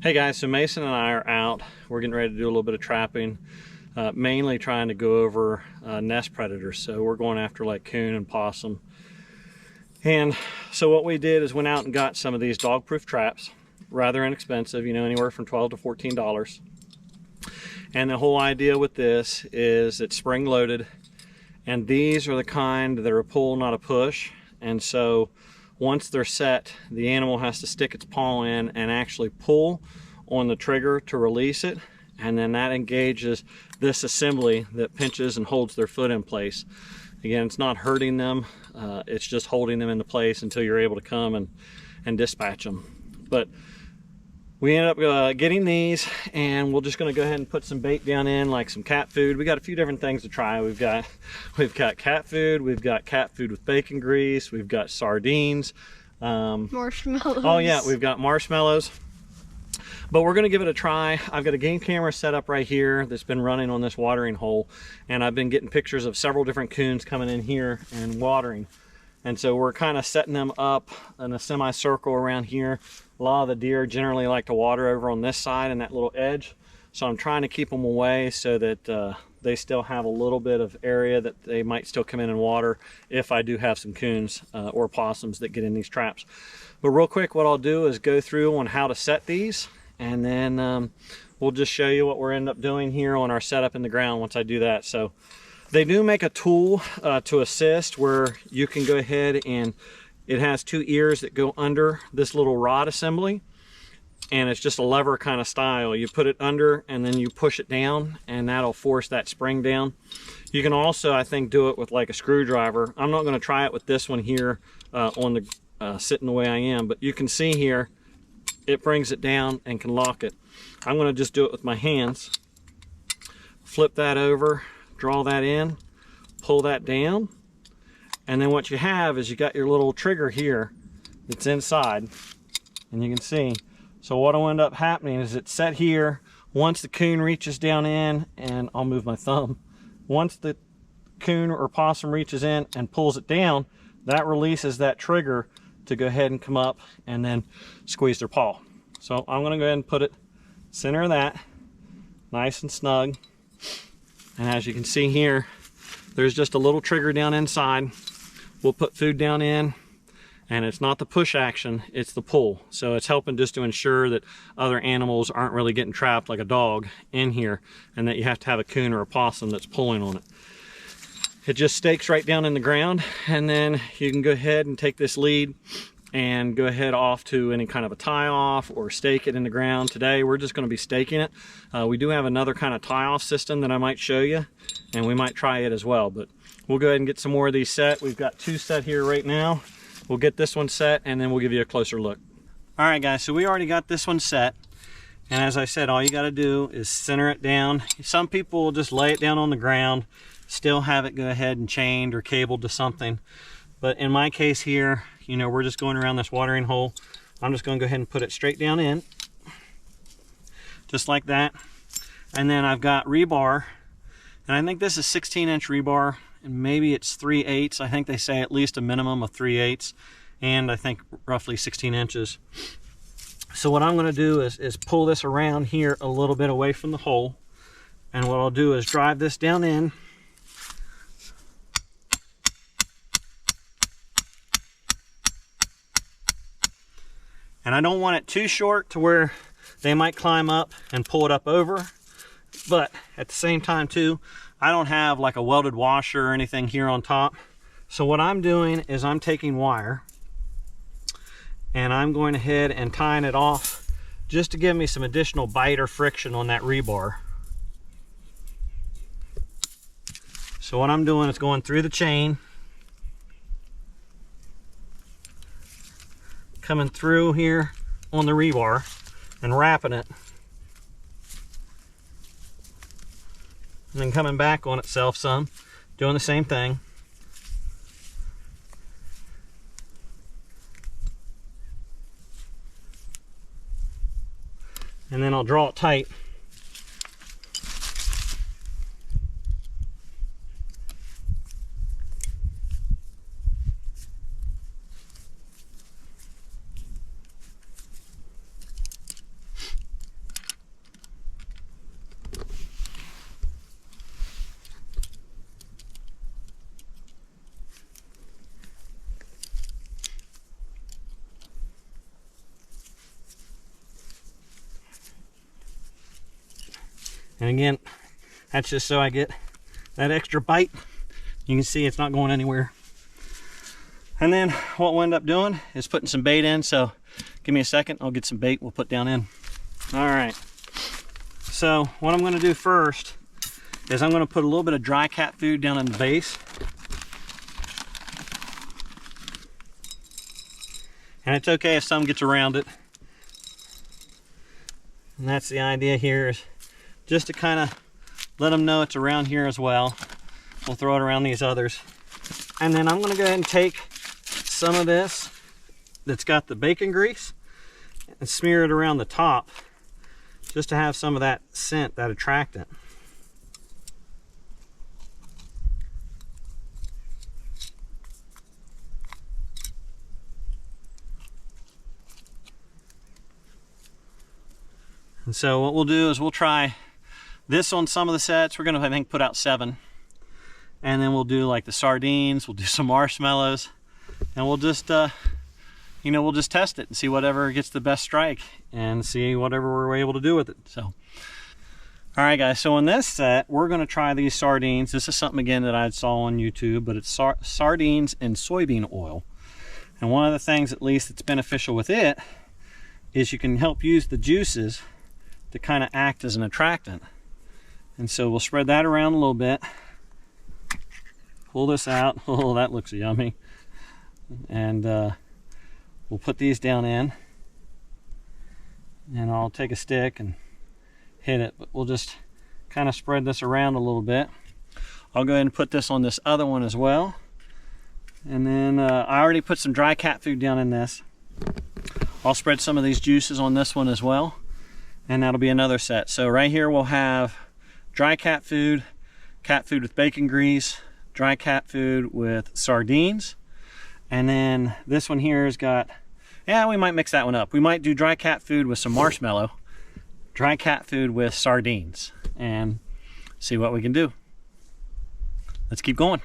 Hey guys, so Mason and I are out. We're getting ready to do a little bit of trapping, mainly trying to go over nest predators. So we're going after like coon and possum. And so what we did is went out and got some of these dog-proof traps, rather inexpensive, you know, anywhere from $12 to $14. And the whole idea with this is it's spring-loaded, and these are the kind that are a pull, not a push. And so once they're set, the animal has to stick its paw in and actually pull on the trigger to release it, and then that engages this assembly that pinches and holds their foot in place. Again, it's not hurting them, it's just holding them into place until you're able to come and dispatch them. But we ended up getting these, and we're just going to go ahead and put some bait down in, like some cat food. We got a few different things to try. We've got cat food, we've got cat food with bacon grease, we've got sardines, marshmallows. Oh yeah, we've got marshmallows. But we're going to give it a try. I've got a game camera set up right here that's been running on this watering hole, and I've been getting pictures of several different coons coming in here and watering. And so we're kind of setting them up in a semicircle around here. A lot of the deer generally like to water over on this side and that little edge. So I'm trying to keep them away so that they still have a little bit of area that they might still come in and water if I do have some coons or possums that get in these traps. But real quick, what I'll do is go through on how to set these, and then we'll just show you what we're end up doing here on our setup in the ground once I do that. So they do make a tool to assist where you can go ahead, and it has two ears that go under this little rod assembly, and it's just a lever kind of style. You put it under and then you push it down, and that'll force that spring down. You can also, I think, do it with like a screwdriver. I'm not going to try it with this one here on the sitting the way I am, but you can see here it brings it down and can lock it. I'm going to just do it with my hands. Flip that over, draw that in, pull that down, and then what you have is you got your little trigger here that's inside, and you can see. So what will end up happening is it's set here. Once the coon reaches down in, and I'll move my thumb, once the coon or possum reaches in and pulls it down, that releases that trigger to go ahead and come up and then squeeze their paw. So I'm going to go ahead and put it center of that, nice and snug. And as you can see here, there's just a little trigger down inside. We'll put food down in, and it's not the push action, it's the pull. So it's helping just to ensure that other animals aren't really getting trapped like a dog in here, and that you have to have a coon or a possum that's pulling on it. It just stakes right down in the ground, and then you can go ahead and take this lead and go ahead off to any kind of a tie off or stake it in the ground. Today we're just going to be staking it. We do have another kind of tie off system that I might show you, and we might try it as well, but we'll go ahead and get some more of these set. We've got two set here right now. We'll get this one set, and then we'll give you a closer look. All right guys, so we already got this one set, and as I said, all you got to do is center it down. Some people will just lay it down on the ground, still have it go ahead and chained or cabled to something. But in my case here, you know, we're just going around this watering hole. I'm just going to go ahead and put it straight down in, just like that. And then I've got rebar, and I think this is 16-inch rebar, and maybe it's 3/8. I think they say at least a minimum of 3/8, and I think roughly 16 inches. So what I'm going to do is pull this around here a little bit away from the hole, and what I'll do is drive this down in. And I don't want it too short to where they might climb up and pull it up over, but at the same time too, I don't have like a welded washer or anything here on top. So what I'm doing is I'm taking wire, and I'm going ahead and tying it off just to give me some additional bite or friction on that rebar. So what I'm doing is going through the chain, coming through here on the rebar and wrapping it, and then coming back on itself some, doing the same thing. And then I'll draw it tight. And again, that's just so I get that extra bite. You can see it's not going anywhere. And then what we'll end up doing is putting some bait in. So give me a second, I'll get some bait we'll put down in. All right, so what I'm gonna do first is I'm gonna put a little bit of dry cat food down in the base. And it's okay if some gets around it. And that's the idea here, is just to kind of let them know it's around here as well. We'll throw it around these others. And then I'm gonna go ahead and take some of this that's got the bacon grease and smear it around the top, just to have some of that scent, that attractant. And so what we'll do is we'll try this on some of the sets. We're gonna, I think, put out 7. And then we'll do like the sardines, we'll do some marshmallows, and we'll just, you know, we'll just test it and see whatever gets the best strike and see whatever we're able to do with it. So, all right guys, so in this set, we're gonna try these sardines. This is something, again, that I saw on YouTube, but it's sardines in soybean oil. And one of the things, at least, that's beneficial with it is you can help use the juices to kind of act as an attractant. And so we'll spread that around a little bit. Pull this out. Oh, that looks yummy. And we'll put these down in. And I'll take a stick and hit it. But we'll just kind of spread this around a little bit. I'll go ahead and put this on this other one as well. And then I already put some dry cat food down in this. I'll spread some of these juices on this one as well. And that'll be another set. So right here we'll have dry cat food with bacon grease, dry cat food with sardines, and then this one here has got, yeah, we might mix that one up. We might do dry cat food with some marshmallow, dry cat food with sardines, and see what we can do. Let's keep going.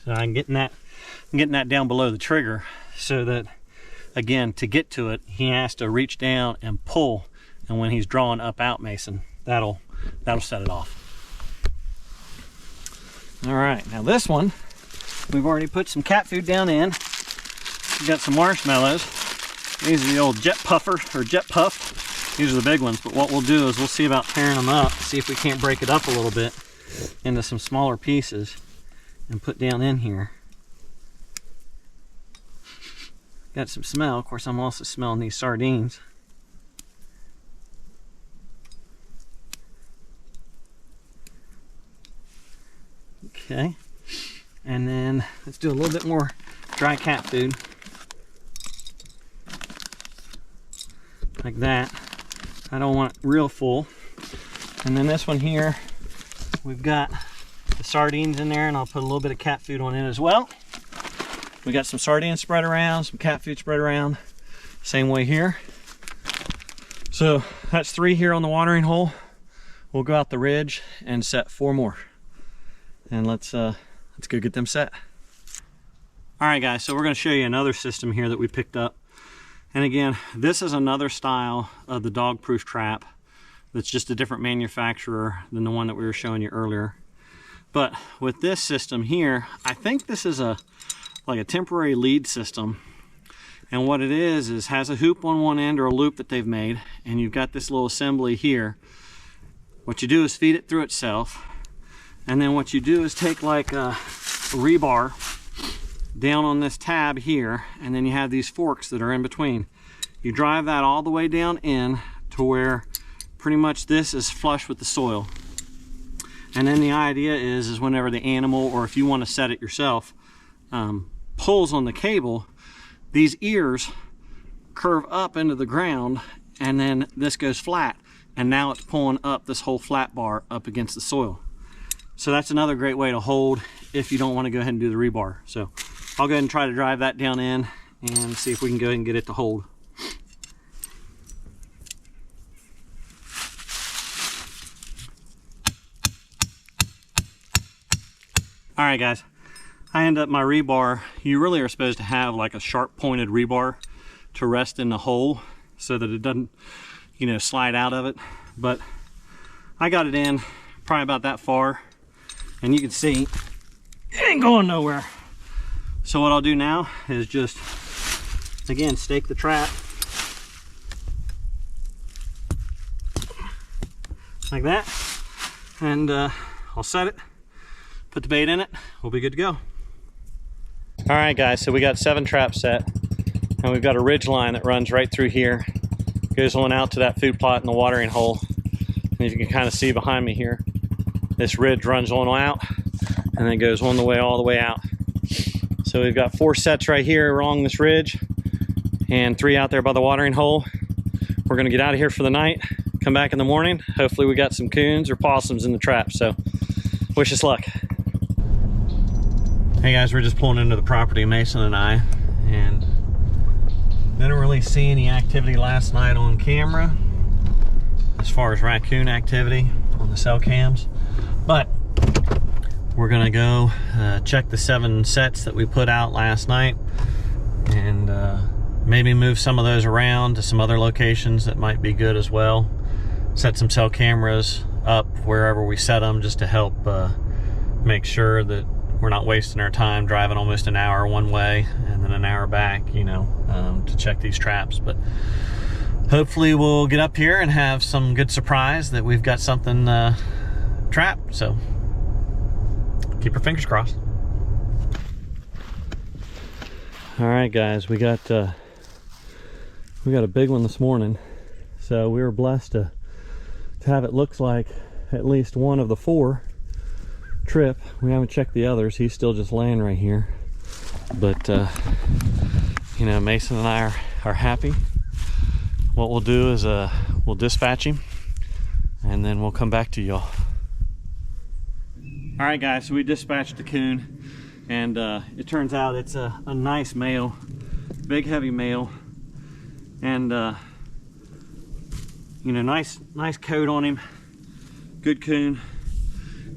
So I'm getting that down below the trigger, so that, again, to get to it, he has to reach down and pull, and when he's drawing up out, Mason, that'll set it off. All right, now this one, we've already put some cat food down in. We've got some marshmallows. These are the old jet puffer, or jet puff. These are the big ones, but what we'll do is we'll see about tearing them up, see if we can't break it up a little bit into some smaller pieces and put down in here. Got some smell. Of course, I'm also smelling these sardines. Okay, and then let's do a little bit more dry cat food, like that. I don't want it real full. And then this one here, we've got the sardines in there, and I'll put a little bit of cat food on it as well. We got some sardines spread around, some cat food spread around, same way here. So that's 3 here on the watering hole. We'll go out the ridge and set 4 more. And let's go get them set. All right guys, so we're gonna show you another system here that we picked up. And again, this is another style of the dog-proof trap that's just a different manufacturer than the one that we were showing you earlier. But with this system here, I think this is like a temporary lead system. And what it is has a hoop on one end, or a loop that they've made, and you've got this little assembly here. What you do is feed it through itself, and then what you do is take like a rebar down on this tab here, and then you have these forks that are in between. You drive that all the way down in to where pretty much this is flush with the soil. And then the idea is whenever the animal, or if you want to set it yourself, pulls on the cable, these ears curve up into the ground, and then this goes flat, and now it's pulling up this whole flat bar up against the soil. So that's another great way to hold if you don't want to go ahead and do the rebar. So I'll go ahead and try to drive that down in and see if we can go ahead and get it to hold. All right, guys, I end up my rebar. You really are supposed to have like a sharp pointed rebar to rest in the hole so that it doesn't, you know, slide out of it. But I got it in probably about that far, and you can see it ain't going nowhere. So what I'll do now is just, again, stake the trap like that, and I'll set it, put the bait in it, we'll be good to go. All right, guys, so we got 7 traps set, and we've got a ridge line that runs right through here, goes on out to that food plot in the watering hole. And you can kind of see behind me here, this ridge runs on out and then goes on the way all the way out. So we've got 4 sets right here along this ridge and 3 out there by the watering hole. We're gonna get out of here for the night, come back in the morning. Hopefully we got some coons or possums in the trap, so wish us luck. Hey guys, we're just pulling into the property, Mason and I, and didn't really see any activity last night on camera as far as raccoon activity on the cell cams, but we're gonna go check the 7 sets that we put out last night and maybe move some of those around to some other locations that might be good as well. Set some cell cameras up wherever we set them just to help make sure that we're not wasting our time driving almost an hour one way and then an hour back, you know, to check these traps. But hopefully we'll get up here and have some good surprise that we've got something trapped. So keep your fingers crossed. All right, guys, we got a big one this morning. So we were blessed to have it looks like at least one of the 4 trip. We haven't checked the others. He's still just laying right here. But you know, Mason and I are happy. What we'll do is we'll dispatch him and then we'll come back to y'all. All right, guys, so we dispatched the coon, and it turns out it's a nice male, big heavy male, and you know, nice coat on him, good coon.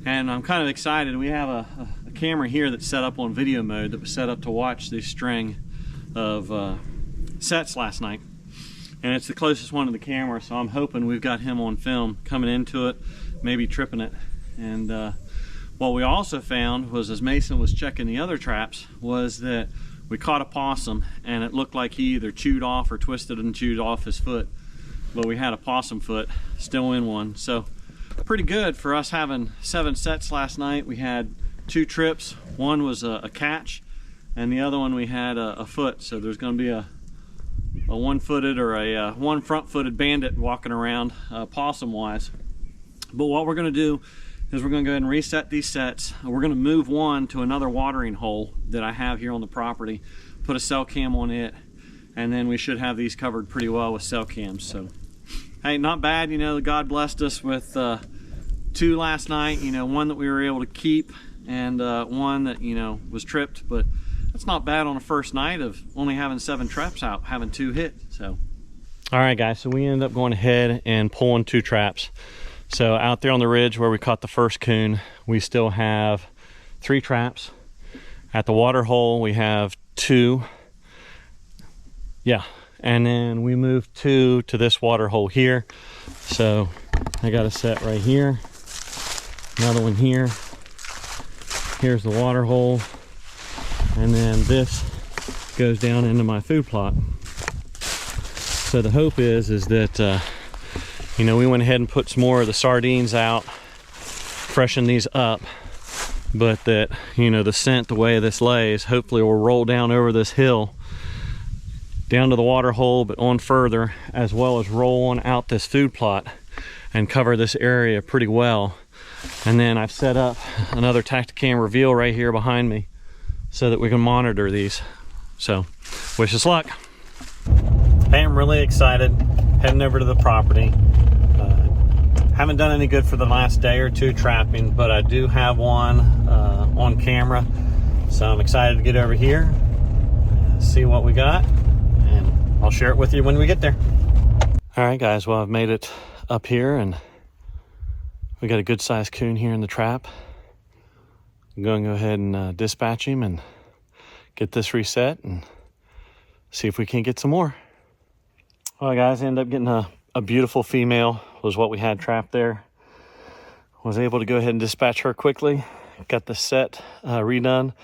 And I'm kind of excited. We have a camera here that's set up on video mode that was set up to watch this string of sets last night. And it's the closest one to the camera, so I'm hoping we've got him on film coming into it, maybe tripping it. And what we also found was, as Mason was checking the other traps, was that we caught a possum and it looked like he either chewed off or twisted and chewed off his foot. But we had a possum foot still in one. So pretty good for us having 7 sets last night. We had 2 trips. One was a catch and the other one we had a foot. So there's going to be a one-footed or a one front-footed bandit walking around possum-wise. But what we're going to do is we're going to go ahead and reset these sets. We're going to move one to another watering hole that I have here on the property, put a cell cam on it, and then we should have these covered pretty well with cell cams. So hey, not bad. You know, God blessed us with 2 last night, you know, one that we were able to keep and one that, you know, was tripped. But that's not bad on a first night of only having 7 traps out, having 2 hit. So all right, guys, so we ended up going ahead and pulling 2 traps. So out there on the ridge where we caught the first coon, we still have 3 traps. At the water hole we have 2. Yeah, and then we moved 2 to this water hole here. So I got a set right here, another one here. Here's the water hole, and then this goes down into my food plot. So the hope is that you know, we went ahead and put some more of the sardines out, freshen these up, but that, you know, the scent, the way this lays, hopefully will roll down over this hill down to the water hole, but on further, as well as roll on out this food plot and cover this area pretty well. And then I've set up another Tacticam reveal right here behind me so that we can monitor these. So wish us luck. I am really excited heading over to the property. Haven't done any good for the last day or 2 trapping, but I do have one on camera, so I'm excited to get over here, see what we got, and I'll share it with you when we get there. All right, guys, well, I've made it up here and we got a good sized coon here in the trap. I'm going to go ahead and dispatch him and get this reset and see if we can get some more. Well, guys, I ended up getting a beautiful female, was what we had trapped there. Was able to go ahead and dispatch her quickly. Got the set redone.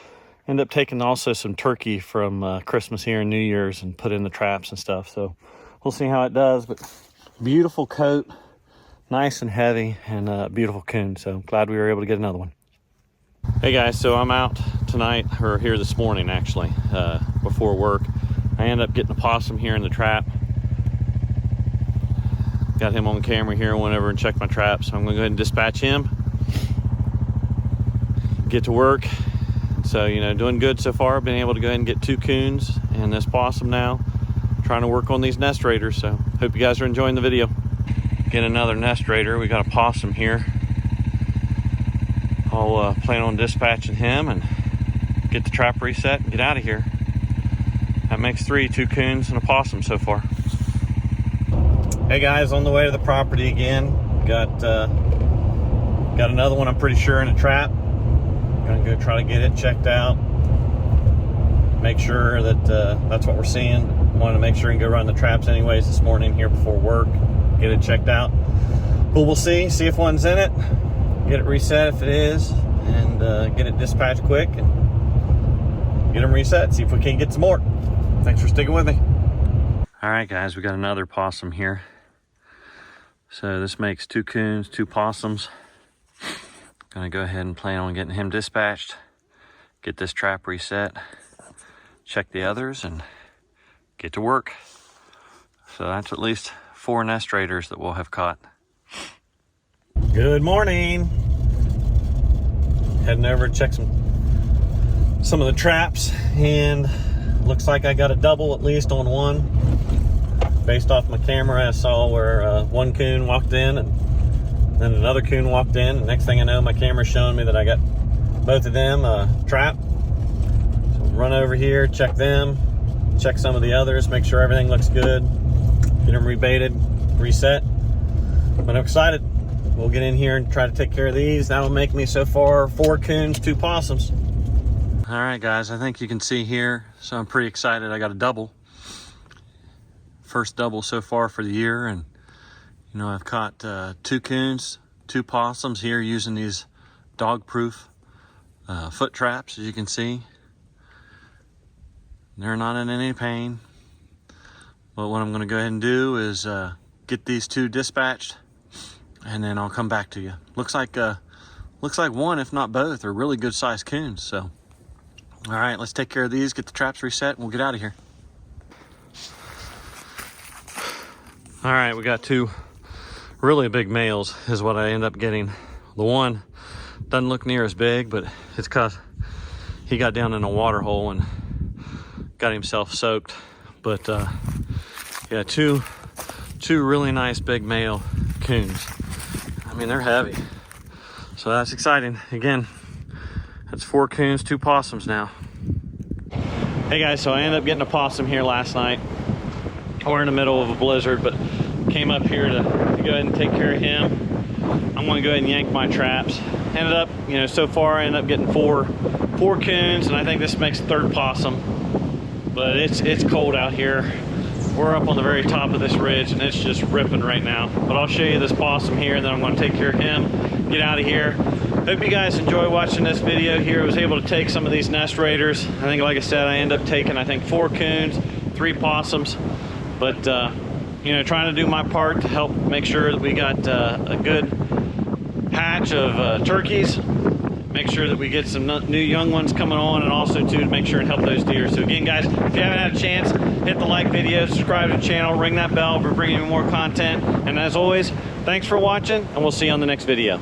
Ended up taking also some turkey from Christmas here and New Year's and put in the traps and stuff. So we'll see how it does, but beautiful coat, nice and heavy, and a beautiful coon. So glad we were able to get another one. Hey guys, so I'm out tonight, or here this morning actually, before work. I ended up getting a possum here in the trap. Got him on camera here, went over and checked my trap, so I'm gonna go ahead and dispatch him. Get to work. So, you know, doing good so far. Been able to go ahead and get 2 coons and this possum now. Trying to work on these nest raiders, so hope you guys are enjoying the video. Get another nest raider. We got a possum here. I'll plan on dispatching him and get the trap reset and get out of here. That makes 3, 2 coons and a possum so far. Hey guys, on the way to the property again. Got another one, I'm pretty sure, in a trap. Gonna go try to get it checked out. Make sure that that's what we're seeing. Wanted to make sure and go run the traps anyways this morning here before work. Get it checked out. But we'll see if one's in it. Get it reset if it is, and get it dispatched quick and get them reset. See if we can get some more. Thanks for sticking with me. All right, guys, we got another possum here. So this makes 2 coons, 2 possums. Gonna go ahead and plan on getting him dispatched, get this trap reset, check the others, and get to work. So that's at least 4 nest raiders that we'll have caught. Good morning. Heading over to check some of the traps, and looks like I got a double at least on one. Based off my camera, I saw where 1 coon walked in and then another coon walked in. And next thing I know, my camera's showing me that I got both of them trapped. So run over here, check them, check some of the others, make sure everything looks good, get them rebaited, reset. But I'm excited. We'll get in here and try to take care of these. That'll make me so far 4 coons, 2 possums. All right, guys, I think you can see here. So I'm pretty excited. I got a double. First double so far for the year, and you know, I've caught 2 coons, 2 possums here using these dog-proof foot traps, as you can see. They're not in any pain. But what I'm going to go ahead and do is get these 2 dispatched, and then I'll come back to you. Looks like one, if not both, are really good-sized coons. So, all right, let's take care of these, get the traps reset, and we'll get out of here. All right, we got 2 really big males is what I end up getting. The one doesn't look near as big, but it's because he got down in a water hole and got himself soaked. But yeah, two really nice big male coons. I mean, they're heavy. So that's exciting. Again, that's 4 coons, 2 possums now. Hey guys, so I ended up getting a possum here last night. We're in the middle of a blizzard, but came up here to go ahead and take care of him. I'm gonna go ahead and yank my traps. Ended up, you know, so far I ended up getting 4 coons, and I think this makes 3rd possum. But it's cold out here. We're up on the very top of this ridge, and it's just ripping right now. But I'll show you this possum here, and then I'm gonna take care of him, get out of here. Hope you guys enjoy watching this video here. I was able to take some of these nest raiders. I think, like I said, I ended up taking, I think, 4 coons, 3 possums. But, you know, trying to do my part to help make sure that we got a good hatch of turkeys. Make sure that we get some new young ones coming on, and also, too, to make sure and help those deer. So, again, guys, if you haven't had a chance, hit the like video, subscribe to the channel, ring that bell. We're bringing you more content. And as always, thanks for watching, and we'll see you on the next video.